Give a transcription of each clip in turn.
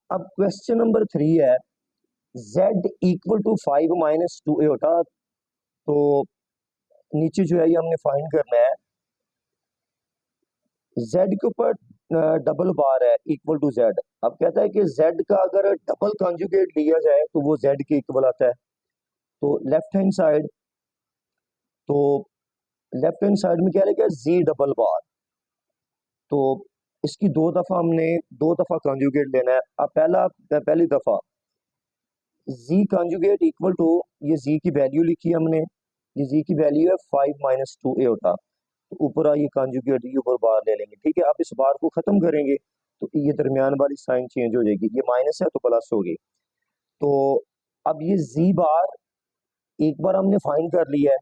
अब question number 3 है, z equal to 5 minus 2a होता। तो नीचे जो है ये हमने फाइंड करना है। z के ऊपर डबल बार है इक्वल टू z। अब कहता है कि z का अगर डबल कॉन्जुगेट लिया जाए तो वो z के इक्वल आता है। तो तो लेफ्ट हैंड साइड में क्या लिखा है, z डबल बार। तो इसकी दो दफा कॉन्जुगेट लेना है। अब पहली दफा z कॉन्जुगेट इक्वल टू, ये z की वैल्यू लिखी है हमने, ये z की वैल्यू है 5 माइनस 2a होता। तो ऊपर ये कॉन्जुगेट ये ऊपर बार ले लेंगे, ठीक है। आप इस बार को खत्म करेंगे तो ये दरमियान वाली साइन चेंज हो जाएगी, ये माइनस है तो प्लस होगी। तो अब ये z बार एक बार हमने फाइंड कर लिया है।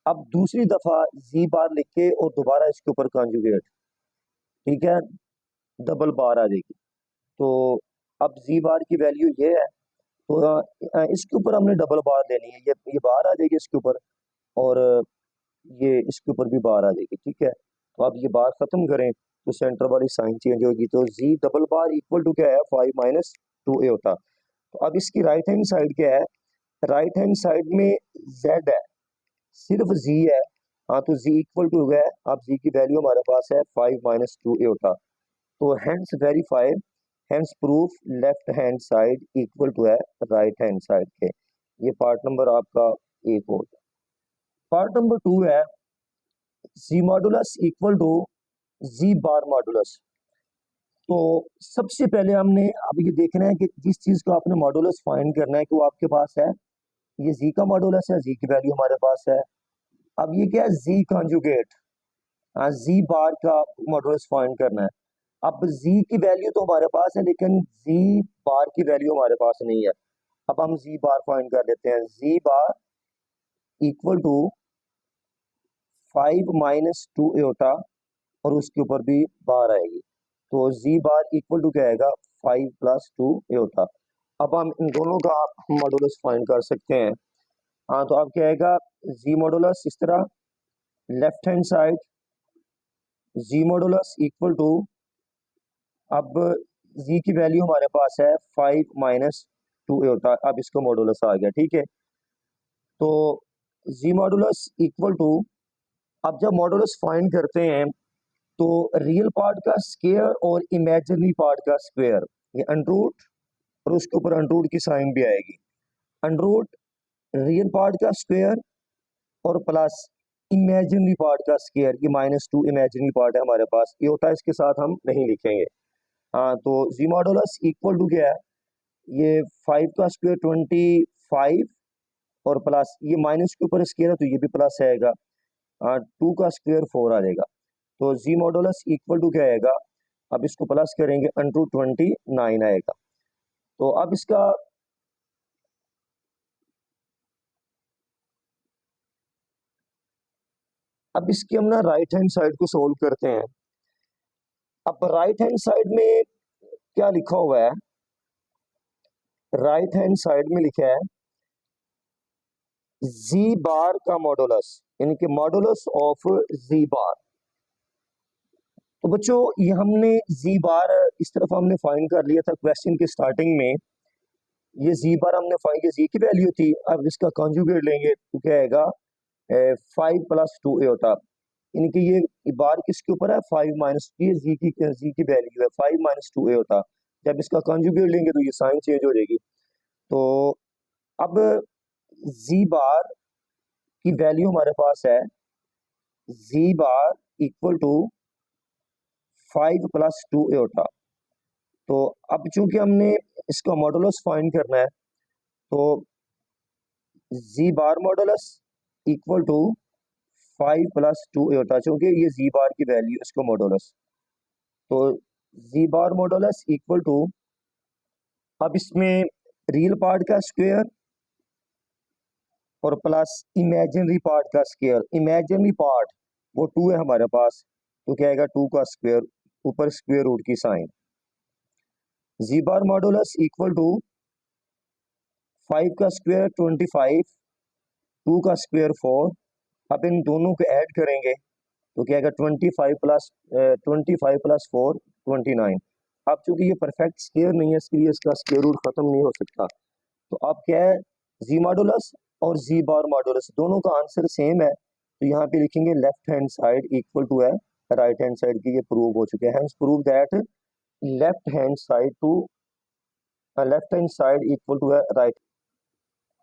अब दूसरी दफा z बार लिख के और दोबारा इसके ऊपर कॉन्जुगेट, ठीक है, डबल बार आ जाएगी। तो अब z बार की वैल्यू ये है, तो इसके ऊपर हमने डबल बार लेनी है, ये बार आ जाएगी इसके ऊपर, और ये इसके ऊपर भी बार आ जाएगी, ठीक है। तो अब ये बार खत्म करें तो सेंटर वाली साइन चेंज होगी, तो z double bar equal to क्या है, 5 माइनस 2a होता। तो अब इसकी राइट हैंड साइड क्या है, राइट हैंड साइड में z है, सिर्फ z है। हाँ, तो z इक्वल टू है, अब z की वैल्यू हमारे पास है 5 माइनस 2a होता। तो hence verify, hence proof left hand side equal to है राइट हैंड साइड के। ये पार्ट नंबर आपका एक हो गया। पार्ट नंबर 2 है, Z modulus equal to Z bar modulus. तो सबसे पहले हमने अब ये देखना है कि जिस चीज को आपने मॉडुलस फाइंड करना है कि वो आपके पास है, ये जी का मॉडुलस है, जी की वैल्यू हमारे पास है। अब ये क्या है, जी कॉन्जुगेट, हाँ, जी बार का मॉडुलस फाइंड करना है। अब जी की वैल्यू तो हमारे पास है, लेकिन जी बार की वैल्यू हमारे पास नहीं है। अब हम जी बार फाइंड कर लेते हैं, जी bar equal to 5 minus 2a होता, और उसके ऊपर भी बार आएगी। तो जी बार इक्वल टू क्या आएगा, 5 प्लस 2a होता। अब हम इन दोनों का मॉडुलस फाइंड कर सकते हैं। हाँ, तो अब क्या आएगा, जी मॉडुलस इस तरह, left hand side z modulus equal to, अब जी की वैल्यू हमारे पास है 5 माइनस 2a होता। अब इसका मॉडुलस आ गया, ठीक है। तो जी मॉडुलस इक्वल टू, अब जब मॉडुलस फाइंड करते हैं तो रियल पार्ट का स्क्वायर और इमेजिनरी पार्ट का स्क्वायर, ये अंडरूट, और उसके ऊपर अंडरूट की साइन भी आएगी। अंडरूट रियल पार्ट का स्क्वायर और प्लस इमेजिनरी पार्ट का स्क्वायर, ये -2 इमेजिनरी पार्ट है हमारे पास, ये होता है, इसके साथ हम नहीं लिखेंगे। हाँ, तो जी मॉडुलस इक्वल टू क्या है, ये 5 का स्क्वायर 25, और प्लस ये माइनस के ऊपर स्क्वायर है तो ये भी प्लस आएगा, 2 का स्क्वायर 4 आ जाएगा। तो जी मॉडुलस इक्वल टू क्या आएगा, अब इसको प्लस करेंगे, अंटू 29 आएगा। तो अब इसका अब इसकी हम ना राइट हैंड साइड को सोल्व करते हैं। अब राइट हैंड साइड में क्या लिखा हुआ है, राइट हैंड साइड में लिखा है जी बार का मॉडुलस, यानी कि मॉडुलस ऑफ जी बार। तो बच्चों, ये हमने जी बार इस तरफ हमने फाइंड कर लिया था क्वेश्चन की स्टार्टिंग में। ये जी बार हमने फाइंड, ये जी की वैल्यू थी। अब इसका कॉन्जुगेट लेंगे तो क्या आएगा, 5 प्लस 2a होता। यानी कि ये बार किसके ऊपर है, 5 माइनस, ये जी की वैल्यू है 5 माइनस 2a होता। जब इसका कॉन्जुगेट लेंगे तो ये साइन चेंज हो जाएगी। तो अब जी बार की वैल्यू हमारे पास है, जी bar equal to 5 plus 2a होता। तो अब चूंकि हमने इसका मॉडुलस फाइंड करना है, तो Z bar modulus equal to 5 plus 2a होता, चूंकि ये जी बार की वैल्यू, इसको मॉडुलस। तो Z bar modulus equal to, अब इसमें रियल पार्ट का स्क्वायर और प्लस इमेजिनरी पार्ट का स्क्वायर। इमेजिनरी पार्ट वो 2 है हमारे पास, तो क्या आएगा, 2 का स्क्वायर, ऊपर स्क्वायर रूट की sign. Z bar modulus equal to 5 का स्क्वायर 25, 2 का स्क्वायर 4। अब इन दोनों को ऐड करेंगे तो क्या आएगा, 25 प्लस 4 29। अब चूंकि ये परफेक्ट स्क्वायर नहीं है, इसके लिए इसका स्क्वायर रूट खत्म नहीं हो सकता, तो अब क्या है, जी मॉडुलस और जी बार मॉडुलस दोनों का आंसर सेम है, तो यहाँ पे लिखेंगे left hand side equal to है राइट हैंड साइड की, ये प्रूव हो चुके हैं, hence prove that left hand side equal to है राइट।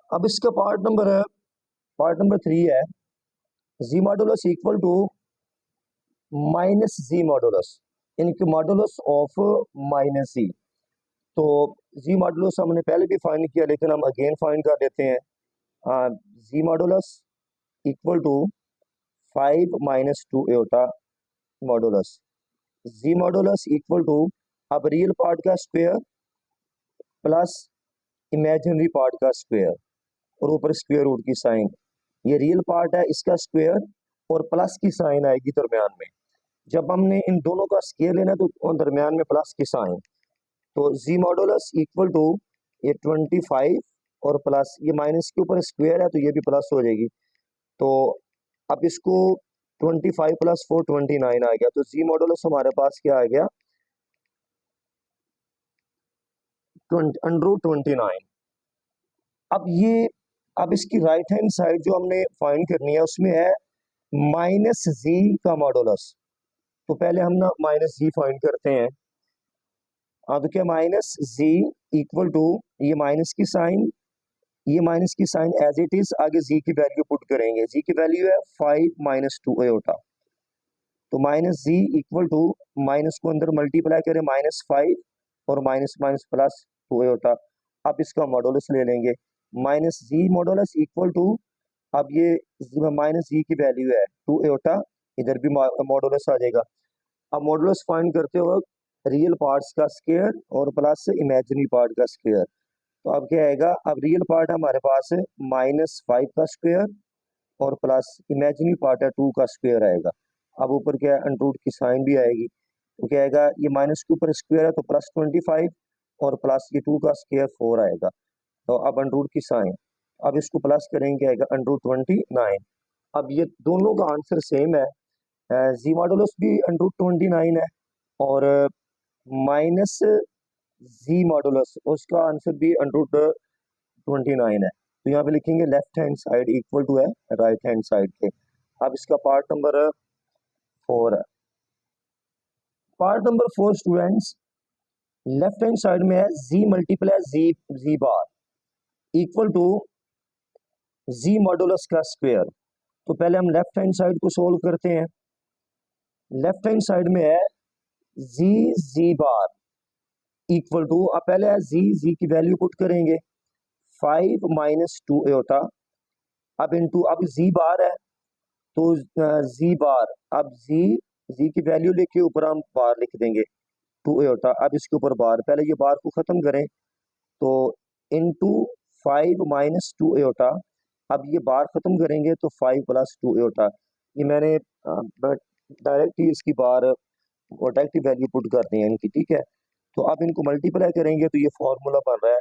अब इसका पार्ट नंबर 3 है, Z modulus equal to minus ji modulus, इनके मॉडुलस ऑफ माइनस जी। तो जी मॉडुलस हमने पहले भी फाइंड किया, लेकिन हम अगेन फाइंड कर लेते हैं। Z modulus equal to 5 minus 2 eta modulus, z modulus equal to, अब रियल पार्ट का स्क्वायर प्लस इमेजिनरी पार्ट का स्क्वायर और ऊपर स्क्वायर रूट की साइन, ये रियल पार्ट है इसका स्क्वायर और प्लस की साइन आएगी दरमियान में। जब हमने इन दोनों का स्क्वायर लेना तो दरमियान में प्लस की साइन, तो जी मॉडुलस इक्वल टू ये 25 और प्लस ये माइनस के ऊपर स्क्वायर है तो ये भी प्लस हो जाएगी। तो अब इसको 25 प्लस 4 29 आ गया, तो जी मॉडुलस हमारे पास क्या आ गया, √29। अब इसकी राइट हैंड साइड जो हमने फाइंड करनी है उसमें है माइनस जी का मॉडुलस, तो पहले हम ना माइनस जी फाइंड करते हैं। तो क्या माइनस जी इक्वल टू, ये माइनस की साइन, ये माइनस की साइन एज इट इज, आगे जी की वैल्यू पुट करेंगे, जी की वैल्यू है 5 माइनस 2 एटा, तो minus z equal to, minus को अंदर मल्टीप्लाई करें -5 और माइनस माइनस प्लस 2 एटा। अब इसका मॉडुलस ले लेंगे, minus ji modulus equal to, अब ये माइनस जी की वैल्यू है 2 एटा, इधर भी मॉडुलस आ जाएगा। अब मॉडुलस फाइंड करते वक्त रियल पार्ट्स का स्क्वायर और प्लस इमेजिनरी पार्ट का स्क्वायर, तो अब क्या आएगा, अब रियल पार्ट हमारे पास है -5 का स्क्वायर और प्लस इमेजिनरी पार्ट है 2 का स्क्वायर आएगा। अब ऊपर क्या है, अंडर की साइन भी आएगी, तो क्या आएगा, ये माइनस के ऊपर स्क्वायर है तो प्लस 25 और प्लस ये 2 का स्क्वायर 4 आएगा, तो अब अंडर की साइन, अब इसको प्लस करेंगे आएगा √29। अब ये दोनों का आंसर सेम है, जी मॉडुलस भी √29 है और माइनस जी मॉडुलस उसका आंसर भी √29 है, तो यहाँ पे लिखेंगे left hand side equal to है राइट हैंड साइड के। अब इसका पार्ट नंबर 4 है, part number 4 students, left hand side में है Z multiply Z bar equal to Z modulus का स्क्वायर। तो पहले हम लेफ्ट हैंड साइड को सोल्व करते हैं, लेफ्ट हैंड साइड में है जी बार इक्वल टू, अब पहले है जी की वैल्यू पुट करेंगे 5 माइनस 2 एटा, अब इनटू, अब जी बार है तो जी बार, अब जी की वैल्यू लेके ऊपर हम बार लिख देंगे 2 एटा, अब इसके ऊपर बार, पहले ये बार को खत्म करें तो इनटू 5 माइनस 2 एटा, अब ये बार खत्म करेंगे तो 5 प्लस 2 एटा, ये मैंने डायरेक्ट ही इसकी बार और डायरेक्ट वैल्यू पुट कर दी है इनकी, ठीक है। तो अब इनको मल्टीप्लाई करेंगे तो ये फॉर्मूला बन रहा है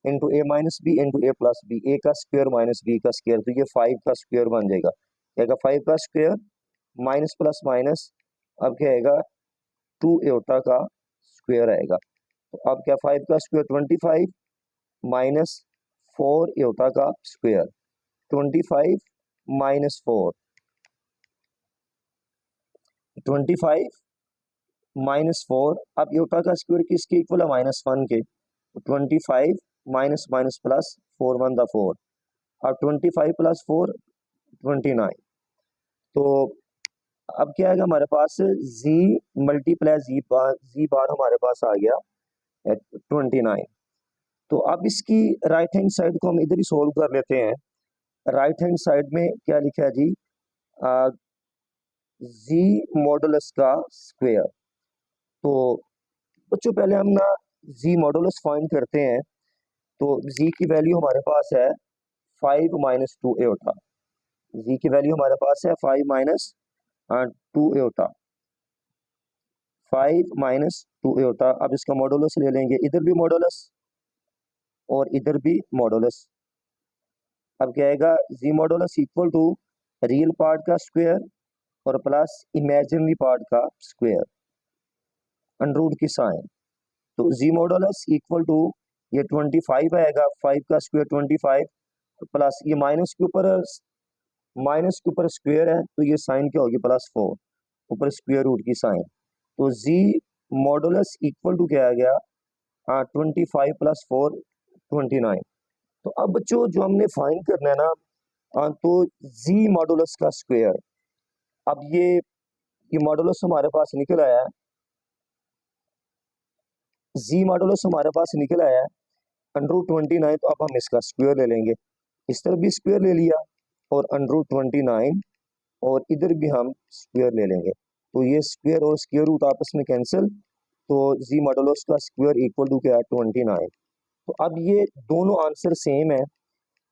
इंटू ए माइनस बी इंटू ए प्लस बी, ए का स्क्वायर माइनस बी का स्क्वायर, तो ये 5 का स्क्वायर बन जाएगा, क्या 5 का स्क्वायर माइनस प्लस माइनस, अब क्या आएगा 2 एटा का स्क्वायर आएगा, तो अब क्या 5 का स्क्वायर 25 माइनस 4 एटा का स्क्वायर, 25 माइनस 4, 25 -4, अब एटा का स्क्वायर किसके इक्वल है, -1 के, 25 माइनस माइनस प्लस 4 1 द 4, अब 25 प्लस 4 29, तो अब क्या आएगा हमारे पास, जी मल्टीप्लाई जी बार हमारे पास आ गया 29। तो अब इसकी राइट हैंड साइड को हम इधर ही सोल्व कर लेते हैं, राइट हैंड साइड में क्या लिखा है जी, जी मॉडुलस का स्क्वायर। तो बच्चों पहले हम ना जी मॉडुलस फाइंड करते हैं, तो जी की वैल्यू हमारे पास है 5 माइनस 2 एटा, जी की वैल्यू हमारे पास है 5 माइनस 2 एटा, 5 माइनस 2 एटा, अब इसका मॉडुलस ले लेंगे, इधर भी मॉडुलस और इधर भी मॉडुलस, अब क्या आएगा, Z modulus equal to real part का स्क्वायर और प्लस इमेजिनरी पार्ट का स्क्वायर, अंडर रूट की साइन, तो जी मॉडुलस इक्वल टू ये 25 आएगा, 5 का स्क्वायर 25 प्लस ये माइनस के ऊपर स्क्वायर है तो ये साइन क्या होगी +4 ऊपर स्क्वायर रूट की साइन। तो जी मॉडुलस इक्वल टू क्या आ गया 25 + 4 29। तो अब बच्चों जो हमने फाइंड करना है ना तो जी मॉडुलस का स्क्वायर। अब ये मॉडुलस हमारे पास निकल आया है, जी मॉडुलस हमारे पास निकल आया है √29। तो अब हम इसका स्क्वायर ले लेंगे, इस तरफ भी स्क्वायर ले लिया और √29 और इधर भी हम स्क्वायर ले लेंगे। तो ये स्क्वायर और स्क्वायर रूट आपस में कैंसिल, तो जी मॉडुलस का स्क्वायर इक्वल टू क्या है 29। तो अब ये दोनों आंसर सेम है,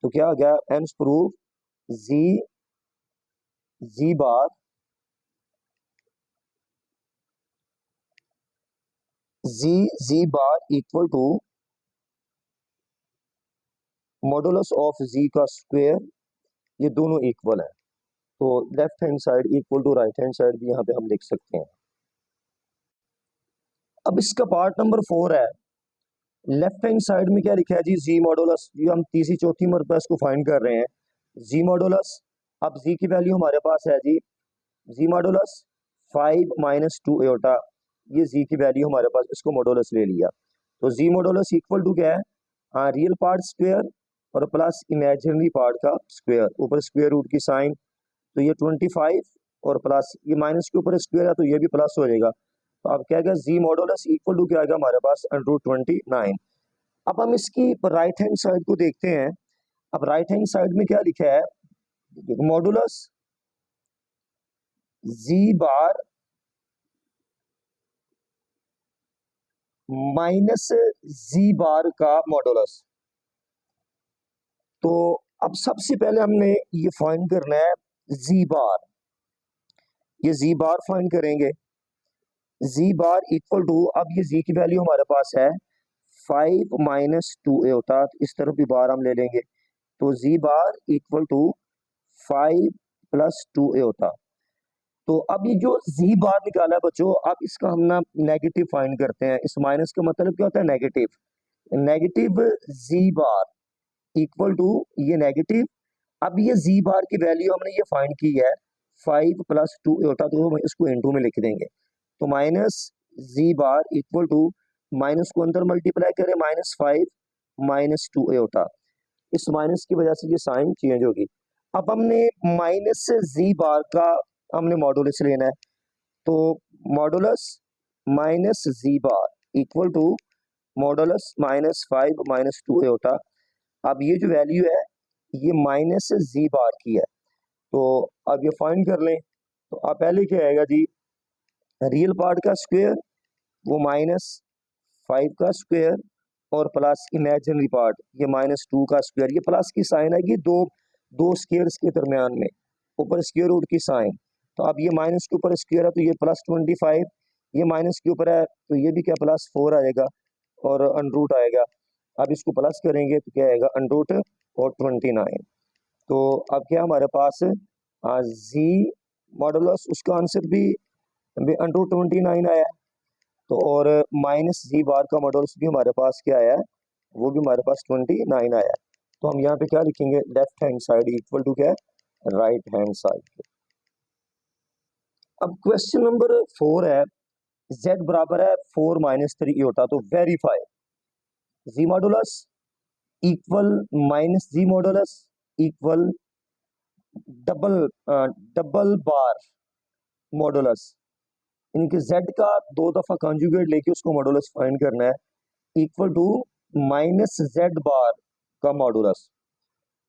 तो क्या आ गया hence proof Z Z bar Z bar equal to modulus of Z का स्क्वायर, ये दोनों इक्वल है। तो left hand side equal to right hand side भी यहाँ पे हम लिख सकते हैं। अब इसका पार्ट नंबर 4 है, लेफ्ट हैंड साइड में क्या लिखा है जी जी मॉडुलस। ये हम तीसरी चौथी मरतबा इसको फाइंड कर रहे हैं जी मॉडुलस। अब जी की वैल्यू हमारे पास है जी मॉडुलस 5 - 2 एटा, ये जी की वैल्यू हमारे पास, इसको मॉडुलस ले लिया। तो जी मॉडुलस इक्वल टू क्या है रियल पार्ट स्क्वायर और प्लस इमेजिनरी पार्ट का स्क्वायर ऊपर स्क्वायर रूट की साइन। तो ये 25 और प्लस ये माइनस के ऊपर स्क्वायर है तो ये भी प्लस हो जाएगा। तो अब क्या आएगा जी मॉडुलस इक्वल टू क्या आएगा हमारे पास √29। अब हम इसकी राइट हैंड साइड को देखते हैं। अब राइट हैंड साइड में क्या लिखा है मॉडुलस जी बार माइनस जी बार का मॉडुलस। तो अब सबसे पहले हमने ये फाइंड करना है जी बार, ये जी बार फाइंड करेंगे। जी बार इक्वल टू, अब ये जी की वैल्यू हमारे पास है 5 - 2 होता, इस तरफ भी बार हम ले लेंगे। तो जी बार इक्वल टू 5 + 2 होता। तो अब ये जो जी बार निकाला है बच्चों, अब इसका हम ना नेगेटिव फाइंड करते हैं। इस माइनस का मतलब क्या होता है negative, negative z bar equal to ये नेगेटिव। अब ये जी बार की वैल्यू हमने ये फाइंड की है 5 + 2 होता, तो हम इसको इनटू में लिख देंगे। तो minus z bar equal to minus को अंदर मल्टीप्लाई करें -5 - 2 होता, इस माइनस की वजह से ये साइन चेंज होगी। अब हमने माइनस जी बार का हमने मॉडुलस लेना है। तो modulus minus z bar equal to modulus -5 - 2 होता। अब ये जो वैल्यू है ये माइनस जी बार की है, तो अब ये फाइंड कर लें। तो अब पहले क्या आएगा जी रियल पार्ट का स्क्वायर वो -5 का स्क्वायर और प्लस इमेजिनरी पार्ट ये -2 का स्क्वायर, ये प्लस की साइन आएगी दो दो स्क्वायर्स के दरमियान में ऊपर स्क्वायर रूट की साइन। तो अब ये माइनस के ऊपर स्क्वायर है तो ये +25, ये माइनस के ऊपर है तो ये भी क्या +4 आएगा और अनरूट आएगा। अब इसको प्लस करेंगे तो क्या आएगा अनरूट और 29। तो अब क्या हमारे पास जी मॉडुलस उसका आंसर भी √29 आया। तो और माइनस जी बार का मॉडुलस भी हमारे पास क्या आया है, वो भी हमारे पास 29 आया है। तो हम यहाँ पे क्या लिखेंगे left hand side equal to क्या है राइट हैंड साइड। अब क्वेश्चन नंबर 4 है z बराबर है 4 - 3 होता, तो वेरीफाई जी मॉडुलस इक्वल माइनस जी modulus equal double double bar modulus, इनके z का 2 दफा कॉन्जुगेट लेके उसको मॉडुलस फाइंड करना है इक्वल टू माइनस जेड बार का मॉडुलस।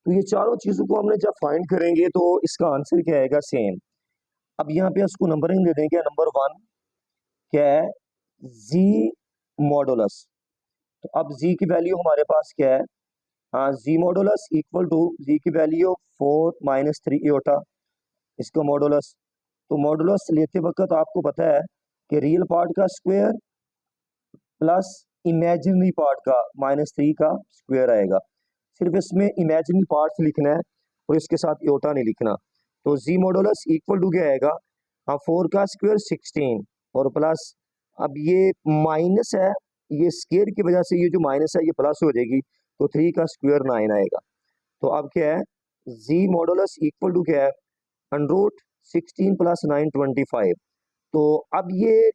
तो ये चारों चीजों को हमने जब फाइंड करेंगे तो इसका आंसर क्या आएगा सेम। अब यहाँ पे उसको नंबरिंग दे देंगे, नंबर 1 क्या है जी मॉडुलस। तो अब जी की वैल्यू हमारे पास क्या है जी मॉडुलस इक्वल टू जी की वैल्यू 4 - 3 होता, इसका मॉडुलस। तो मॉडुलस लेते वक्त आपको पता है कि रियल पार्ट का स्क्वायर प्लस इमेजिनरी पार्ट का -3 का स्क्वायर आएगा। सिर्फ इसमें इमेजिनरी पार्ट्स लिखना है और इसके साथ इयोटा नहीं लिखना। तो जी मॉडुलस इक्वल टू क्या आएगा 4 का स्क्वायर 16 और प्लस अब ये माइनस है ये स्केयर की वजह से ये जो माइनस है ये प्लस हो जाएगी, तो 3 का स्क्वायर 9 आएगा। तो अब क्या है, जी मॉडुलस इक्वल टू क्या है, अंडरूट 16 प्लस 9 25। तो अब ये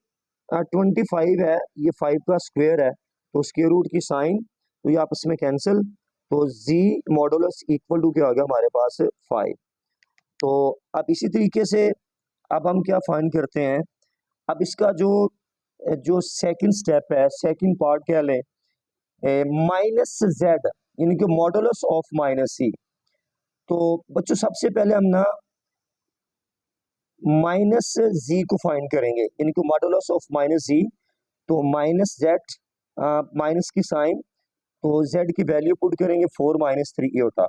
25 है, ये 5 का स्क्वायर है, तो स्क्वायर रूट की साइन तो ये आपस में कैंसिल, तो जी मॉडुलस इक्वल टू क्या हो गया हमारे पास 5। तो अब इसी तरीके से अब हम क्या फाइंड करते हैं, अब इसका जो जो सेकंड स्टेप है, सेकंड पार्ट क्या लें, माइनस जेड यानी कि मॉडुलस ऑफ माइनस सी। तो बच्चों सबसे पहले हम ना माइनस जी को फाइंड करेंगे, यानी कि मॉडुलस ऑफ माइनस जी। तो माइनस जेड, माइनस की साइन, तो जेड की वैल्यू पुट करेंगे 4 माइनस 3 इयोटा,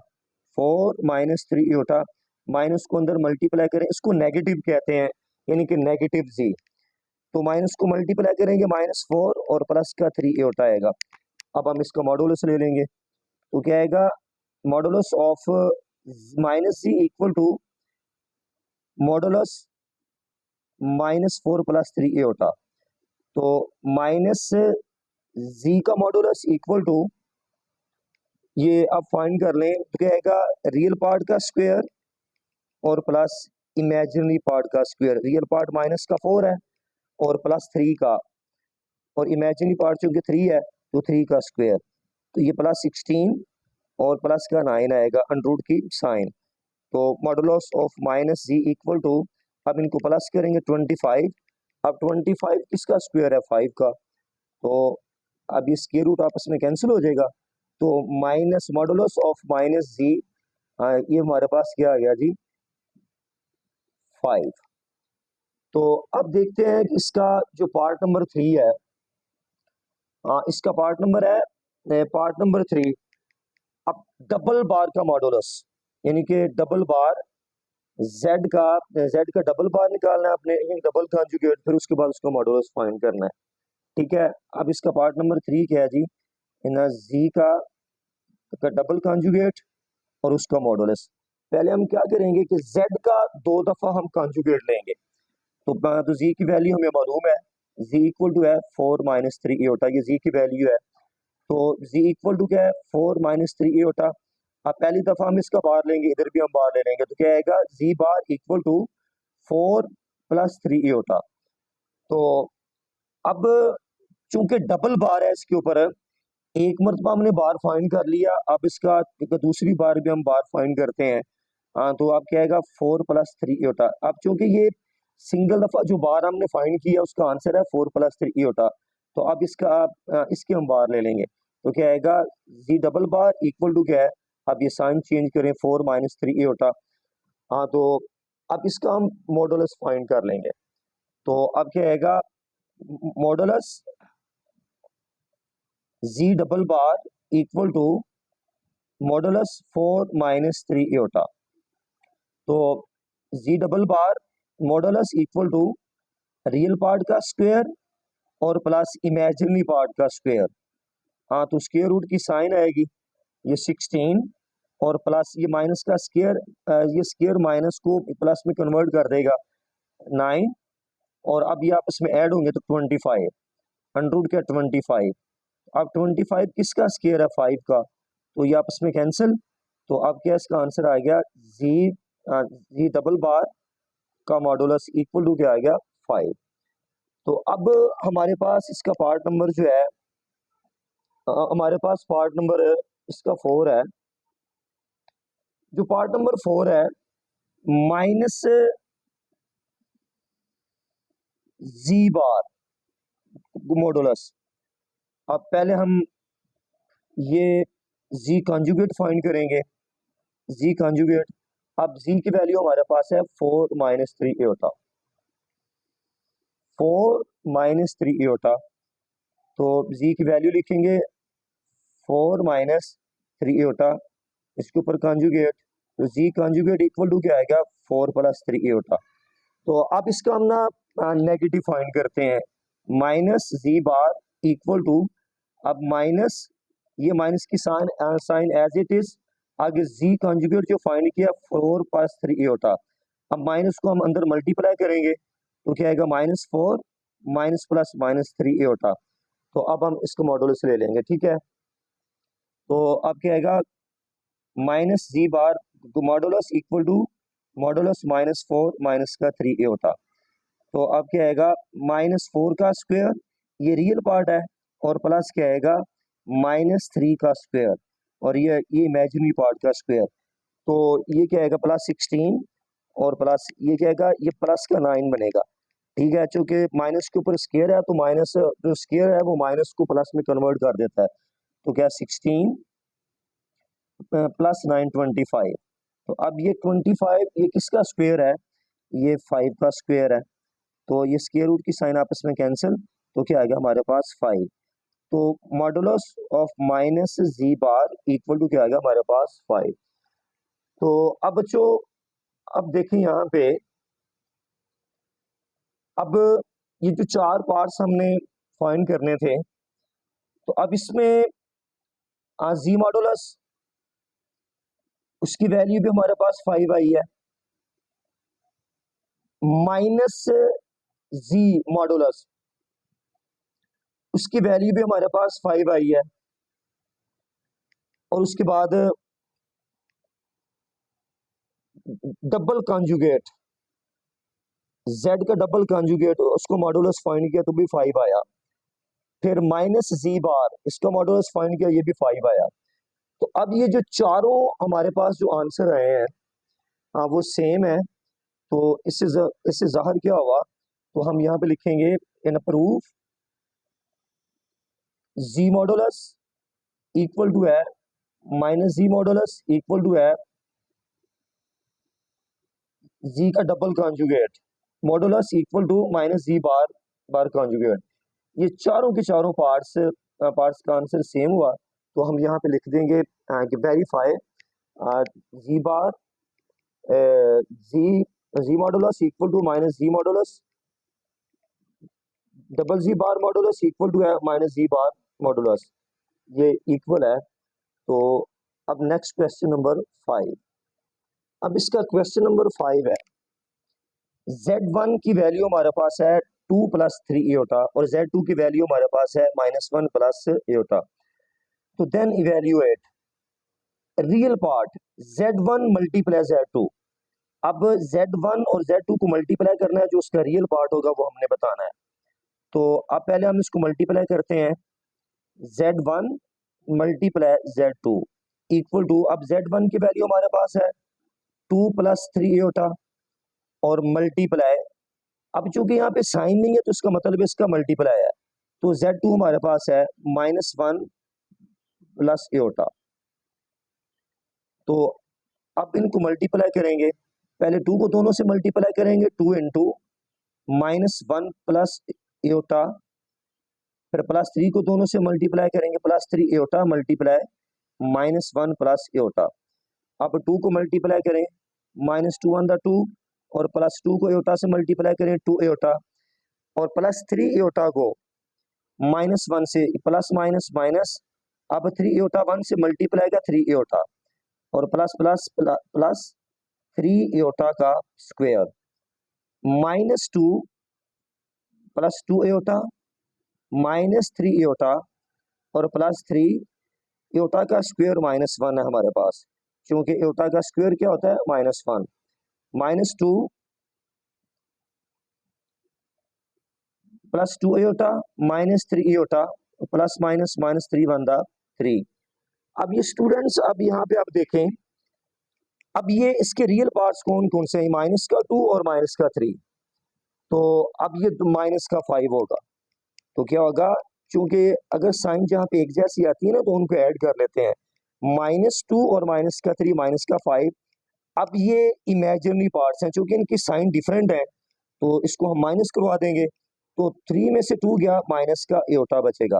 4 माइनस 3 इयोटा, माइनस को अंदर मल्टीप्लाई करें, इसको नेगेटिव कहते हैं, यानी कि नेगेटिव जी। तो माइनस को मल्टीप्लाई करेंगे -4 और प्लस का 3 इयोटा आएगा। अब हम इसका मॉडुलस ले लेंगे, तो क्या आएगा, modulus of minus z equal to modulus -4 plus 3 iota. तो माइनस जी का मॉडुलस इक्वल टू, ये आप फाइंड कर लें, तो क्या आएगा, रियल पार्ट का स्क्वायर और प्लस इमेजिनरी पार्ट का स्क्वायर। रियल पार्ट माइनस का 4 है और प्लस 3 का, और इमेजिनरी पार्ट चूंकि 3 है तो 3 का स्क्वायर। तो ये प्लस 16 और प्लस का 9 आएगा अंडरूट की साइन। तो modulus of minus z equal to, अब इनको प्लस करेंगे 25। अब 25 किसका स्क्वायर है, 5 का। तो अब ये स्क्वायर रूट आपस में कैंसिल हो जाएगा, तो माइनस मॉडुलस ऑफ माइनस जी, ये हमारे पास क्या आ गया जी, 5। तो अब देखते हैं कि इसका जो पार्ट नंबर 3 है, इसका पार्ट नंबर है पार्ट नंबर 3। अब डबल बार का मॉडुलस, यानी कि डबल बार जेड का डबल बार निकालना है आपने, डबल कॉन्जुगेट, फिर उसके बाद उसका मॉडुलस फाइंड करना है। ठीक है, अब इसका पार्ट नंबर 3 क्या है जी, ना जी का डबल कॉन्जुगेट और उसका मॉडुलस। पहले हम क्या करेंगे कि जेड का 2 दफा हम कॉन्जुगेट लेंगे। तो जी की वैल्यू हमें मालूम है, जी इक्वल टू है 4 माइनस 3 इयोटा, ये जी की वैल्यू है। तो जी इक्वल टू क्या है, 4 माइनस 3 इयोटा। अब पहली दफा हम इसका बार लेंगे, इधर भी हम बार ले लेंगे, तो क्या आएगा, जी bar equal to 4 plus 3 iota. तो अब चूंकि डबल बार है इसके ऊपर, एक मरतबा हमने बार फाइंड कर लिया, अब इसका दूसरी बार भी हम बार फाइंड करते हैं। तो अब क्या आएगा, 4 प्लस 3 इयोटा। अब चूंकि ये सिंगल दफा जो बार हमने फाइंड किया उसका आंसर है 4 प्लस 3 इयोटा, तो अब इसके हम बार ले लेंगे, तो क्या आएगा, जी डबल बार इक्वल टू क्या है, अब ये साइन चेंज करें 4 माइनस 3 इयोटा। तो अब इसका हम मॉडुलस फाइंड कर लेंगे, तो अब क्या आएगा, modulus z double bar equal to modulus 4 minus 3 iota. तो z double bar modulus equal to real part का स्क्वायर और प्लस इमेजिनरी पार्ट का स्क्वायर। तो स्क्वायर रूट की साइन आएगी, ये 16 और प्लस ये माइनस का स्क्वायर, ये स्क्वायर माइनस को प्लस में कन्वर्ट कर देगा 9, और अब ये आपस में ऐड होंगे तो 25, अंडर रूट क्या 25। अब 25 किसका स्क्वायर है, 5 का, तो ये आपस में कैंसिल। तो अब क्या इसका आंसर आ गया, जी जी डबल बार का मॉडुलस इक्वल टू क्या आ गया, 5। तो अब हमारे पास इसका पार्ट नंबर जो है, हमारे पास पार्ट नंबर इसका 4 है। जो पार्ट नंबर 4 है, माइनस जी बार मॉडुलस। अब पहले हम ये जी कॉन्जुगेट फाइंड करेंगे, जी कॉन्जुगेट। अब जी की वैल्यू हमारे पास है 4 माइनस 3 इयोटा, 4 माइनस 3 इयोटा। तो जी की वैल्यू लिखेंगे 4 माइनस 3 इयोटा, इसके ऊपर कॉन्जुगेट, तो जी कॉन्जुगेट इक्वल टू क्या आएगा, 4 प्लस 3 इयोटा। तो अब इसका हम ना नेगेटिव फाइंड करते हैं, minus z bar equal to, अब माइनस, ये माइनस की साइन एज इट इज, आगे जी कॉन्जुगेट जो फाइंड किया 4 प्लस 3 इयोटा। अब माइनस को हम अंदर मल्टीप्लाई करेंगे, तो क्या आएगा, -4 माइनस प्लस -3 इयोटा। तो अब हम इसको मॉडुलस ले लेंगे, ठीक है। तो अब क्या आएगा, minus z bar modulus equal to modulus -4 minus का 3 एटा। तो अब क्या आएगा, -4 का स्क्वायर, ये रियल पार्ट है, और प्लस क्या आएगा, -3 का स्क्वायर, और ये इमेजिनरी पार्ट का स्क्वायर। तो ये क्या आएगा, +16, और प्लस ये क्या आएगा, ये प्लस का 9 बनेगा, ठीक है। चूंकि माइनस के ऊपर स्क्वायर है, तो माइनस जो स्क्वायर है वो माइनस को प्लस में कन्वर्ट कर देता है। तो क्या 16 + 9 25। तो अब ये 25 ये किसका स्क्वायर है, ये 5 का स्क्वायर है। तो ये स्क्वायर रूट की साइन आपस में कैंसिल, तो क्या आ गया हमारे पास 5। तो modulus of minus z bar equal to क्या आ गया हमारे पास 5। तो अब बच्चों, अब देखें यहाँ पे, अब ये जो 4 पार्ट्स हमने फाइंड करने थे, तो अब इसमें जी मॉडुलस, उसकी वैल्यू भी हमारे पास 5 आई है, माइनस जी मॉडुलस, उसकी वैल्यू भी हमारे पास 5 आई है, और उसके बाद डबल कॉन्जुगेट, z का डबल कॉन्जुगेट, उसको मॉडुलस फाइंड किया तो भी 5 आया। फिर माइनस जी बार, इसका मॉडुलस फाइंड किया, ये भी 5 आया। तो अब ये जो चारों हमारे पास जो आंसर आए हैं, हाँ वो सेम है। तो इससे जाहिर क्या हुआ, तो हम यहाँ पे लिखेंगे in proof z modulus equal to है minus ji modulus equal to है जी का double conjugate, modulus equal to minus z bar bar conjugate. ये चारों के चारों पार्ट्स का आंसर सेम हुआ। तो हम यहाँ पे लिख देंगे कि verify z bar z z modulus equal to minus ji modulus, double z bar modulus equal to है माइनस जी बार मॉडुलस, ये इक्वल है। तो अब नेक्स्ट क्वेश्चन नंबर 5। अब इसका क्वेश्चन नंबर 5 है, Z1 की वैल्यू हमारे पास है 2 + 3 एटा, और Z2 की वैल्यू हमारे पास है -1 + एटा। तो then evaluate real part Z1 × Z2। अब Z1 और Z2 को मल्टीप्लाई करना है, जो उसका रियल पार्ट होगा वो हमने बताना है। तो अब पहले हम इसको मल्टीप्लाई करते हैं, Z1 × Z2 इक्वल टू, अब Z1 की वैल्यू हमारे पास है 2 + 3 एटा, और मल्टीप्लाई, अब चूंकि यहाँ पे साइन नहीं है तो इसका मतलब इसका मल्टीप्लाई है। तो Z2 हमारे पास है -1 + एटा। तो अब इनको मल्टीप्लाई करेंगे, पहले 2 को दोनों से मल्टीप्लाई करेंगे, 2 × -1 + एटा, फिर +3 को दोनों से मल्टीप्लाई करेंगे, +3 एटा मल्टीप्लाई -1 + एटा। अब 2 को मल्टीप्लाई करें, -2 × 2, और +2 को एटा से मल्टीप्लाई करें, 2 एटा, और +3 एटा को -1 से प्लस माइनस माइनस, अब 3 एटा 1 से मल्टीप्लाई का 3 एटा, और प्लस प्लस प्लस 3 एटा का स्क्वायर, -2 + 2 एटा -3 एटा, और +3 एटा का स्क्वायर -1 है हमारे पास, क्योंकि एटा का स्क्वायर क्या होता है, -1। -2 + 2 एटा -3 एटा, प्लस माइनस -3 × 3। अब ये स्टूडेंट्स, अब यहाँ पे आप देखें, अब ये इसके रियल पार्ट्स कौन कौन से हैं, -2 और -3। तो अब ये -5 होगा। तो क्या होगा, क्योंकि अगर साइन जहाँ पे एक जैसी आती है ना, तो उनको ऐड कर लेते हैं, -2 और -3 -5। अब ये इमेजिनरी पार्ट्स हैं, चूंकि इनकी साइन डिफरेंट है, तो इसको हम माइनस करवा देंगे। तो 3 में से 2 गया, माइनस का एटा बचेगा।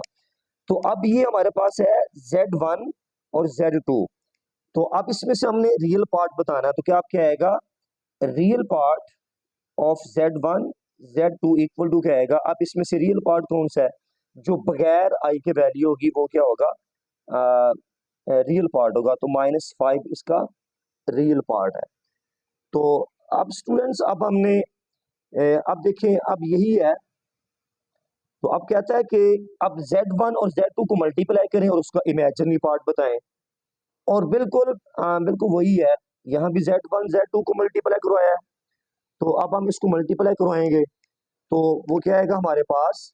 तो अब ये हमारे पास है Z1 और Z2। तो अब इसमें से हमने रियल पार्ट बताना है, तो क्या आप क्या आएगा, real part of Z1 Z2 equal to क्या आएगा, अब इसमें से रियल पार्ट कौन सा है, जो बगैर आई के वैल्यू होगी वो क्या होगा, रियल पार्ट होगा। तो -5 इसका रियल पार्ट है। तो अब स्टूडेंट्स, अब हमने अब देखें, अब यही है तो अब कहता है कि अब Z1 और Z2 को मल्टीप्लाई करें और उसका इमेजिनरी पार्ट बताएं। और बिल्कुल बिल्कुल वही है, यहाँ भी Z1 Z2 को मल्टीप्लाई करवाया है, तो अब हम इसको मल्टीप्लाई करवाएंगे तो वो क्या आएगा हमारे पास,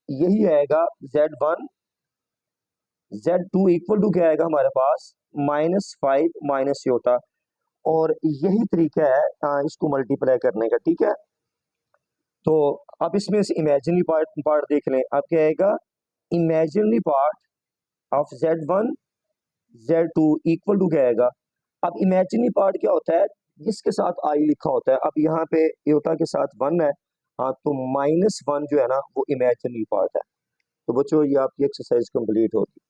यही आएगा Z1 Z2 इक्वल टू क्या आएगा हमारे पास, -5 माइनस ये होता। और यही तरीका है इसको मल्टीप्लाई करने का, ठीक है। तो अब इसमें से इमेजिनरी पार्ट देख लें, अब क्या आएगा, imaginary part of Z1 Z2 equal to क्या आएगा। अब इमेजिनरी पार्ट क्या होता है, जिसके साथ आई लिखा होता है। अब यहाँ पे योटा के साथ 1 है, हाँ, तो -1 जो है ना वो इमेजिनरी पार्ट है। तो बच्चों ये आपकी एक्सरसाइज कंप्लीट होगी।